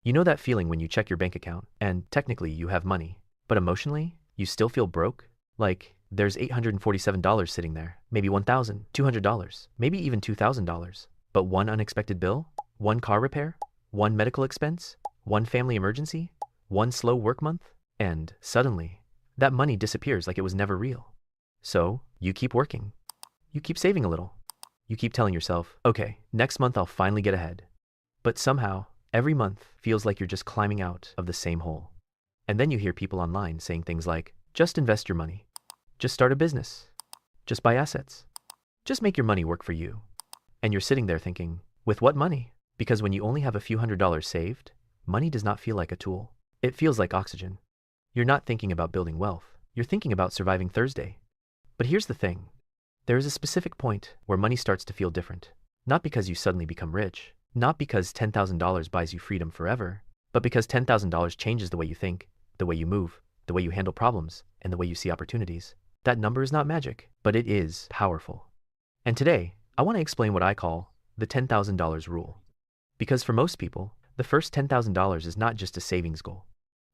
You know that feeling when you check your bank account and technically you have money, but emotionally you still feel broke? Like there's $847 sitting there, maybe $1,200, maybe even $2,000. But one unexpected bill, one car repair, one medical expense, one family emergency, one slow work month, and suddenly that money disappears like it was never real. So you keep working. You keep saving a little. You keep telling yourself, okay, next month I'll finally get ahead. But somehow, every month feels like you're just climbing out of the same hole. And then you hear people online saying things like, just invest your money. Just start a business. Just buy assets. Just make your money work for you. And you're sitting there thinking, with what money? Because when you only have a few $100s saved, money does not feel like a tool. It feels like oxygen. You're not thinking about building wealth. You're thinking about surviving Thursday. But here's the thing. There is a specific point where money starts to feel different. Not because you suddenly become rich. Not because $10,000 buys you freedom forever. But because $10,000 changes the way you think, the way you move, the way you handle problems, and the way you see opportunities. That number is not magic, but it is powerful. And today, I want to explain what I call the $10,000 rule. Because for most people, the first $10,000 is not just a savings goal.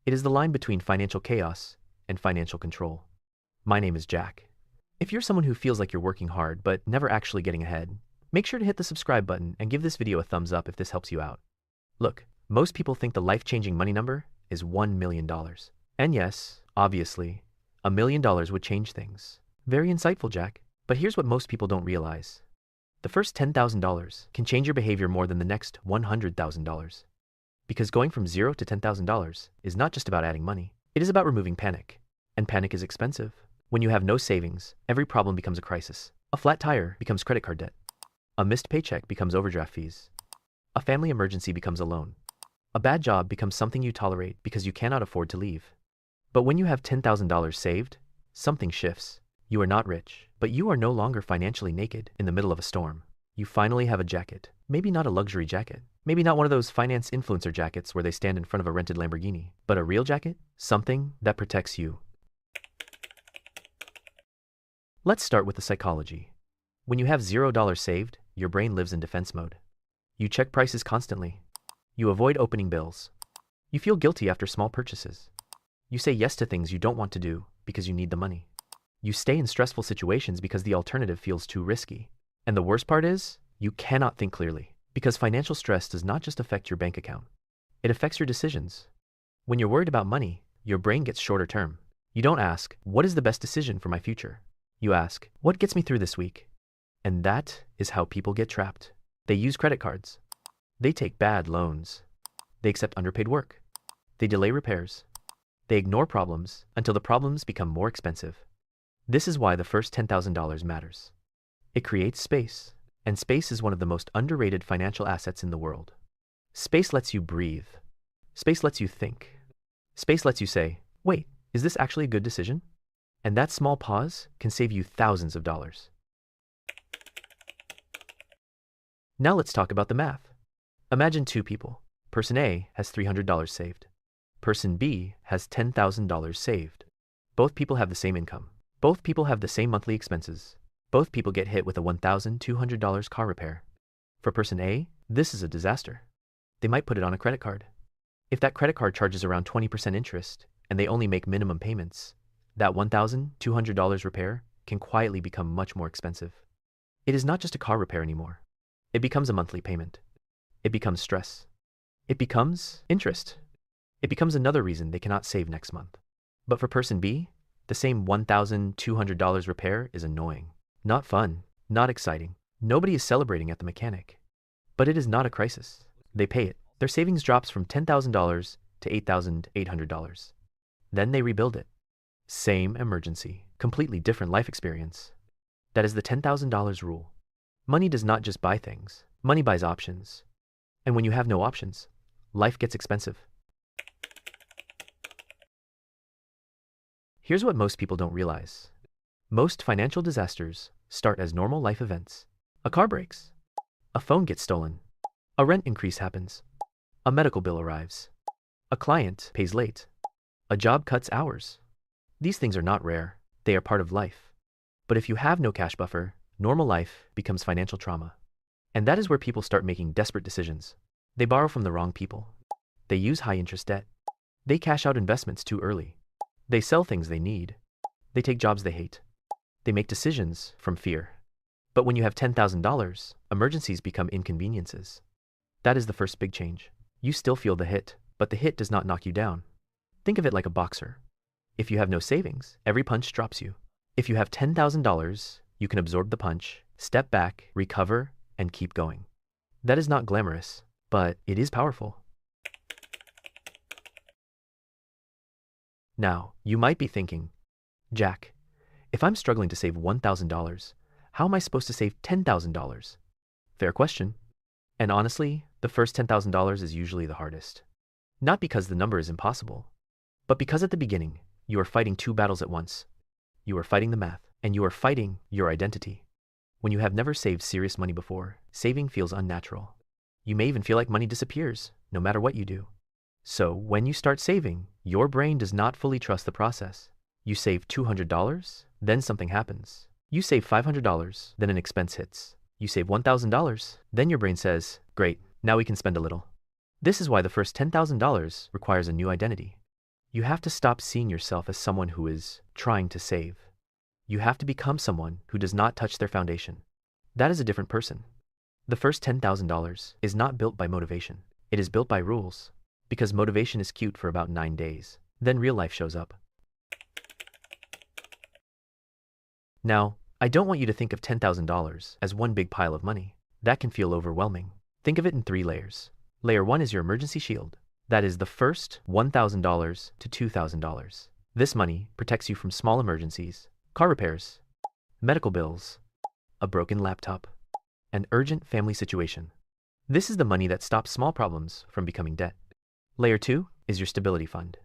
It is the line between financial chaos and financial control. My name is Jack. If you're someone who feels like you're working hard but never actually getting ahead, make sure to hit the subscribe button and give this video a thumbs up if this helps you out. Look, most people think the life-changing money number is $1 million. And yes, obviously, $1 million would change things. Very insightful, Jack. But here's what most people don't realize. The first $10,000 can change your behavior more than the next $100,000. Because going from $0 to $10,000 is not just about adding money. It is about removing panic. And panic is expensive. When you have no savings, every problem becomes a crisis. A flat tire becomes credit card debt. A missed paycheck becomes overdraft fees. A family emergency becomes a loan. A bad job becomes something you tolerate because you cannot afford to leave. But when you have $10,000 saved, something shifts. You are not rich, but you are no longer financially naked in the middle of a storm. You finally have a jacket. Maybe not a luxury jacket. Maybe not one of those finance influencer jackets where they stand in front of a rented Lamborghini. But a real jacket? Something that protects you. Let's start with the psychology. When you have $0 saved, your brain lives in defense mode. You check prices constantly. You avoid opening bills. You feel guilty after small purchases. You say yes to things you don't want to do because you need the money. You stay in stressful situations because the alternative feels too risky. And the worst part is, you cannot think clearly, because financial stress does not just affect your bank account. It affects your decisions. When you're worried about money, your brain gets shorter term. You don't ask, what is the best decision for my future? You ask, what gets me through this week? And that is how people get trapped. They use credit cards. They take bad loans. They accept underpaid work. They delay repairs. They ignore problems until the problems become more expensive. This is why the first $10,000 matters. It creates space, and space is one of the most underrated financial assets in the world. Space lets you breathe. Space lets you think. Space lets you say, wait, is this actually a good decision? And that small pause can save you thousands of dollars. Now let's talk about the math. Imagine two people. Person A has $300 saved. Person B has $10,000 saved. Both people have the same income. Both people have the same monthly expenses. Both people get hit with a $1,200 car repair. For person A, this is a disaster. They might put it on a credit card. If that credit card charges around 20% interest and they only make minimum payments, that $1,200 repair can quietly become much more expensive. It is not just a car repair anymore. It becomes a monthly payment. It becomes stress. It becomes interest. It becomes another reason they cannot save next month. But for person B, the same $1,200 repair is annoying. Not fun. Not exciting. Nobody is celebrating at the mechanic. But it is not a crisis. They pay it. Their savings drops from $10,000 to $8,800. Then they rebuild it. Same emergency. Completely different life experience. That is the $10,000 rule. Money does not just buy things. Money buys options. And when you have no options, life gets expensive. Here's what most people don't realize. Most financial disasters start as normal life events. A car breaks. A phone gets stolen. A rent increase happens. A medical bill arrives. A client pays late. A job cuts hours. These things are not rare. They are part of life. But if you have no cash buffer, normal life becomes financial trauma. And that is where people start making desperate decisions. They borrow from the wrong people. They use high-interest debt. They cash out investments too early. They sell things they need. They take jobs they hate. They make decisions from fear. But when you have $10,000, emergencies become inconveniences. That is the first big change. You still feel the hit, but the hit does not knock you down. Think of it like a boxer. If you have no savings, every punch drops you. If you have $10,000, you can absorb the punch, step back, recover, and keep going. That is not glamorous, but it is powerful. Now, you might be thinking, Jack, if I'm struggling to save $1,000, how am I supposed to save $10,000? Fair question. And honestly, the first $10,000 is usually the hardest. Not because the number is impossible, but because at the beginning, you are fighting two battles at once. You are fighting the math, and you are fighting your identity. When you have never saved serious money before, saving feels unnatural. You may even feel like money disappears, no matter what you do. So when you start saving, your brain does not fully trust the process. You save $200, then something happens. You save $500, then an expense hits. You save $1,000, then your brain says, great, now we can spend a little. This is why the first $10,000 requires a new identity. You have to stop seeing yourself as someone who is trying to save. You have to become someone who does not touch their foundation. That is a different person. The first $10,000 is not built by motivation. It is built by rules. Because motivation is cute for about 9 days. Then real life shows up. Now, I don't want you to think of $10,000 as one big pile of money. That can feel overwhelming. Think of it in 3 layers. Layer 1 is your emergency shield. That is the first $1,000 to $2,000. This money protects you from small emergencies, car repairs, medical bills, a broken laptop, an urgent family situation. This is the money that stops small problems from becoming debt. Layer 2 is your stability fund.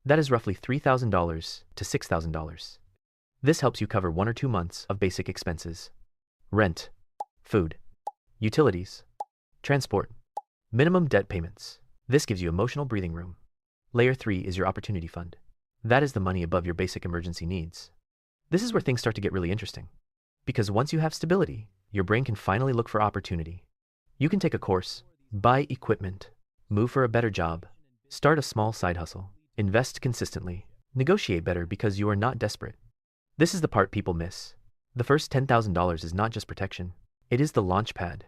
That is roughly $3,000 to $6,000. This helps you cover 1 or 2 months of basic expenses. Rent, food, utilities, transport, minimum debt payments. This gives you emotional breathing room. Layer 3 is your opportunity fund. That is the money above your basic emergency needs. This is where things start to get really interesting. Because once you have stability, your brain can finally look for opportunity. You can take a course, buy equipment, move for a better job, start a small side hustle, invest consistently, negotiate better because you are not desperate. This is the part people miss. The first $10,000 is not just protection. It is the launch pad.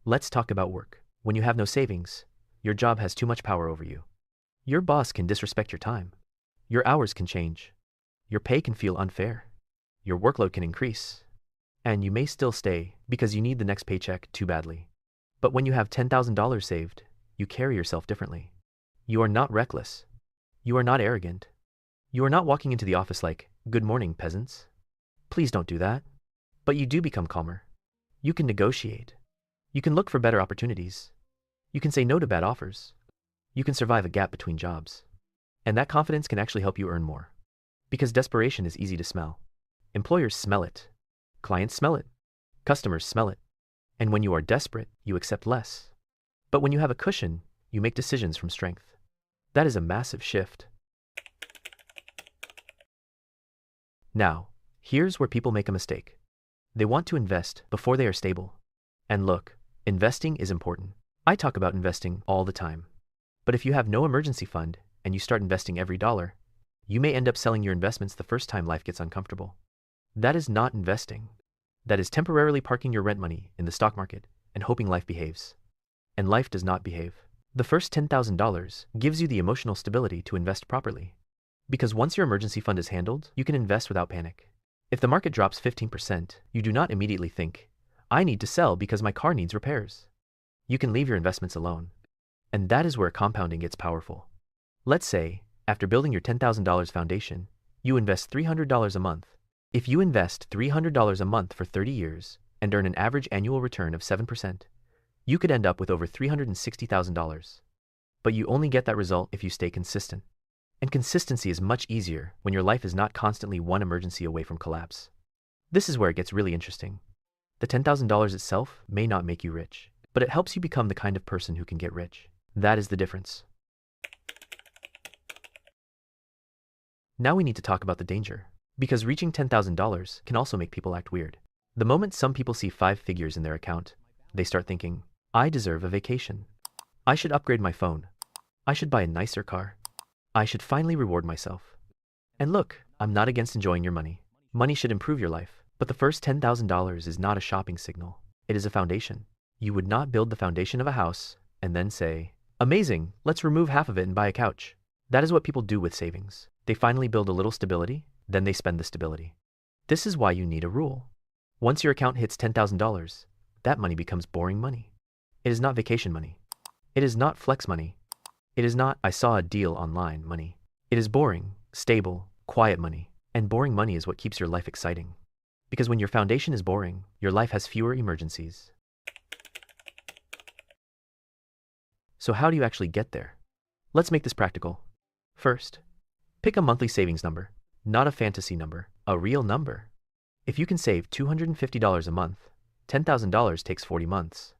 Let's talk about work. When you have no savings, your job has too much power over you. Your boss can disrespect your time. Your hours can change. Your pay can feel unfair. Your workload can increase. And you may still stay because you need the next paycheck too badly. But when you have $10,000 saved, you carry yourself differently. You are not reckless. You are not arrogant. You are not walking into the office like, "Good morning, peasants." Please don't do that. But you do become calmer. You can negotiate. You can look for better opportunities. You can say no to bad offers. You can survive a gap between jobs. And that confidence can actually help you earn more. Because desperation is easy to smell. Employers smell it. Clients smell it. Customers smell it. And when you are desperate, you accept less. But when you have a cushion, you make decisions from strength. That is a massive shift. Now, here's where people make a mistake. They want to invest before they are stable. And look, investing is important. I talk about investing all the time. But if you have no emergency fund and you start investing every dollar, you may end up selling your investments the first time life gets uncomfortable. That is not investing. That is temporarily parking your rent money in the stock market and hoping life behaves. And life does not behave. The first $10,000 gives you the emotional stability to invest properly. Because once your emergency fund is handled, you can invest without panic. If the market drops 15%, you do not immediately think, "I need to sell because my car needs repairs." You can leave your investments alone. And that is where compounding gets powerful. Let's say, after building your $10,000 foundation, you invest $300 a month. If you invest $300 a month for 30 years and earn an average annual return of 7%, you could end up with over $360,000. But you only get that result if you stay consistent. And consistency is much easier when your life is not constantly one emergency away from collapse. This is where it gets really interesting. The $10,000 itself may not make you rich, but it helps you become the kind of person who can get rich. That is the difference. Now we need to talk about the danger. Because reaching $10,000 can also make people act weird. The moment some people see 5 figures in their account, they start thinking, I deserve a vacation. I should upgrade my phone. I should buy a nicer car. I should finally reward myself. And look, I'm not against enjoying your money. Money should improve your life. But the first $10,000 is not a shopping signal. It is a foundation. You would not build the foundation of a house and then say, amazing, let's remove half of it and buy a couch. That is what people do with savings. They finally build a little stability, then they spend the stability. This is why you need a rule. Once your account hits $10,000, that money becomes boring money. It is not vacation money. It is not flex money. It is not I saw a deal online money. It is boring, stable, quiet money. And boring money is what keeps your life exciting. Because when your foundation is boring, your life has fewer emergencies. So how do you actually get there? Let's make this practical. First, pick a monthly savings number, not a fantasy number, a real number. If you can save $250 a month, $10,000 takes 40 months.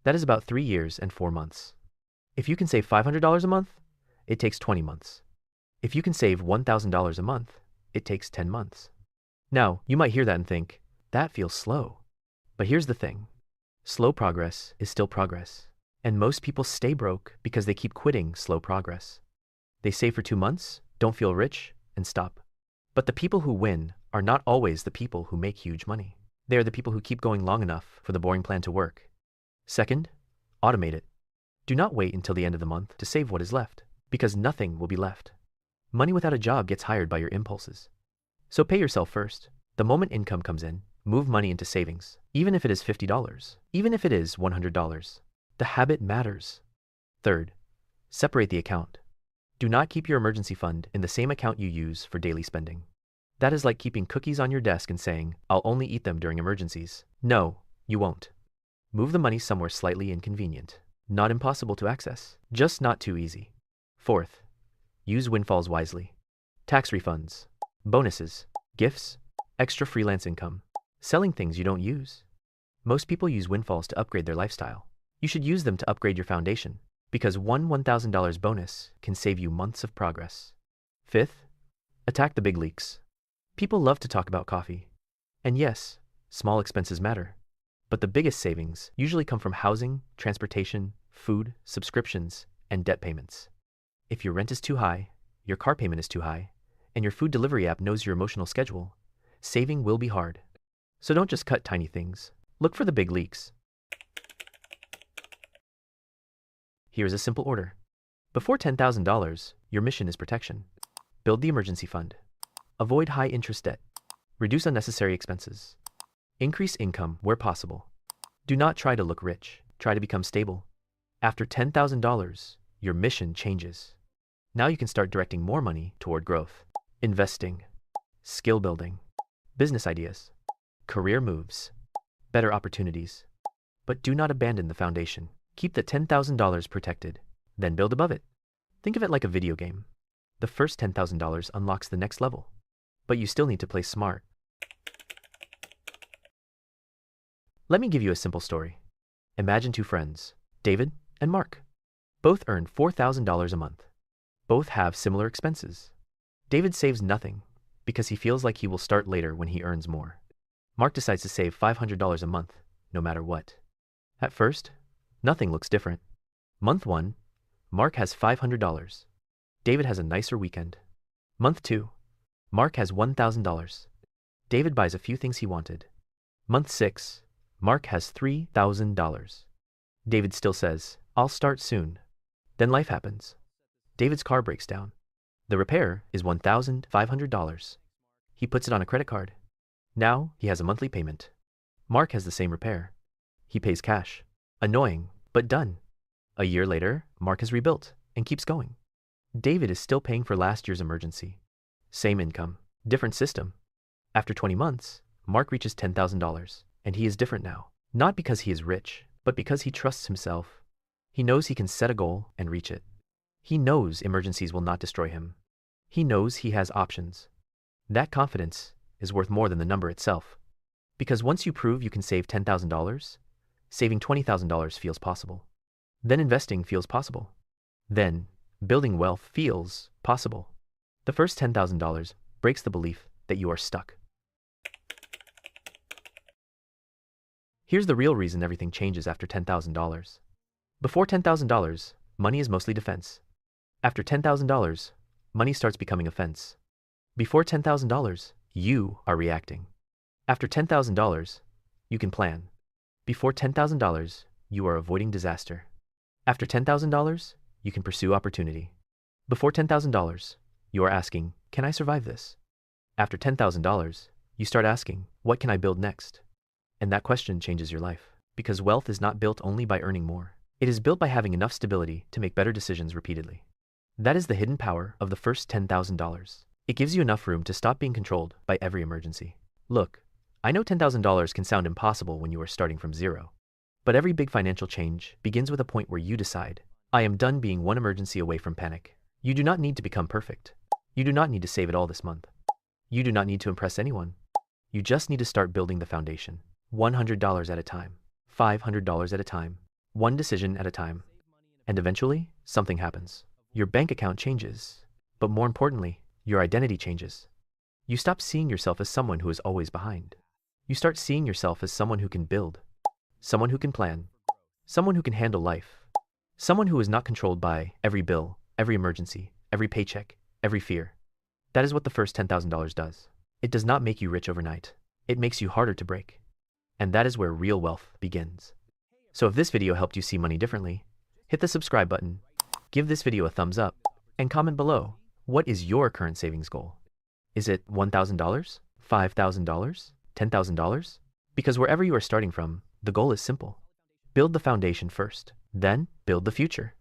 That is about 3 years and 4 months. If you can save $500 a month, it takes 20 months. If you can save $1,000 a month, it takes 10 months. Now, you might hear that and think, that feels slow. But here's the thing. Slow progress is still progress. And most people stay broke because they keep quitting slow progress. They save for 2 months, don't feel rich, and stop. But the people who win are not always the people who make huge money. They are the people who keep going long enough for the boring plan to work. Second, automate it. Do not wait until the end of the month to save what is left, because nothing will be left. Money without a job gets hired by your impulses. So pay yourself first. The moment income comes in, move money into savings, even if it is $50, even if it is $100. The habit matters. Third, separate the account. Do not keep your emergency fund in the same account you use for daily spending. That is like keeping cookies on your desk and saying, I'll only eat them during emergencies. No, you won't. Move the money somewhere slightly inconvenient. Not impossible to access, just not too easy. Fourth, use windfalls wisely. Tax refunds, bonuses, gifts, extra freelance income, selling things you don't use. Most people use windfalls to upgrade their lifestyle. You should use them to upgrade your foundation, because one $1,000 bonus can save you months of progress. Fifth, attack the big leaks. People love to talk about coffee. And yes, small expenses matter. But the biggest savings usually come from housing, transportation, food, subscriptions, and debt payments. If your rent is too high, your car payment is too high, and your food delivery app knows your emotional schedule, saving will be hard. So don't just cut tiny things. Look for the big leaks. Here's a simple order. Before $10,000, your mission is protection. Build the emergency fund. Avoid high-interest debt. Reduce unnecessary expenses. Increase income where possible. Do not try to look rich. Try to become stable. After $10,000, your mission changes. Now you can start directing more money toward growth, investing, skill building, business ideas, career moves, better opportunities. But do not abandon the foundation. Keep the $10,000 protected, then build above it. Think of it like a video game. The first $10,000 unlocks the next level, but you still need to play smart. Let me give you a simple story. Imagine two friends, David and Mark. Both earn $4,000 a month. Both have similar expenses. David saves nothing because he feels like he will start later when he earns more. Mark decides to save $500 a month, no matter what. At first, nothing looks different. Month 1, Mark has $500. David has a nicer weekend. Month 2, Mark has $1,000. David buys a few things he wanted. Month 6, Mark has $3,000. David still says, I'll start soon. Then life happens. David's car breaks down. The repair is $1,500. He puts it on a credit card. Now he has a monthly payment. Mark has the same repair. He pays cash. Annoying, but done. A year later, Mark has rebuilt and keeps going. David is still paying for last year's emergency. Same income, different system. After 20 months, Mark reaches $10,000, and he is different now. Not because he is rich, but because he trusts himself. He knows he can set a goal and reach it. He knows emergencies will not destroy him. He knows he has options. That confidence is worth more than the number itself. Because once you prove you can save $10,000, saving $20,000 feels possible. Then investing feels possible. Then building wealth feels possible. The first $10,000 breaks the belief that you are stuck. Here's the real reason everything changes after $10,000. Before $10,000, money is mostly defense. After $10,000, money starts becoming offense. Before $10,000, you are reacting. After $10,000, you can plan. Before $10,000, you are avoiding disaster. After $10,000, you can pursue opportunity. Before $10,000, you are asking, can I survive this? After $10,000, you start asking, what can I build next? And that question changes your life. Because wealth is not built only by earning more. It is built by having enough stability to make better decisions repeatedly. That is the hidden power of the first $10,000. It gives you enough room to stop being controlled by every emergency. Look, I know $10,000 can sound impossible when you are starting from zero. But every big financial change begins with a point where you decide, I am done being one emergency away from panic. You do not need to become perfect. You do not need to save it all this month. You do not need to impress anyone. You just need to start building the foundation. $100 at a time. $500 at a time. One decision at a time. And eventually, something happens. Your bank account changes. But more importantly, your identity changes. You stop seeing yourself as someone who is always behind. You start seeing yourself as someone who can build. Someone who can plan. Someone who can handle life. Someone who is not controlled by every bill, every emergency, every paycheck, every fear. That is what the first $10,000 does. It does not make you rich overnight. It makes you harder to break. And that is where real wealth begins. So if this video helped you see money differently, hit the subscribe button, give this video a thumbs up, and comment below, what is your current savings goal? Is it $1,000? $5,000? $10,000? Because wherever you are starting from, the goal is simple. Build the foundation first, then build the future.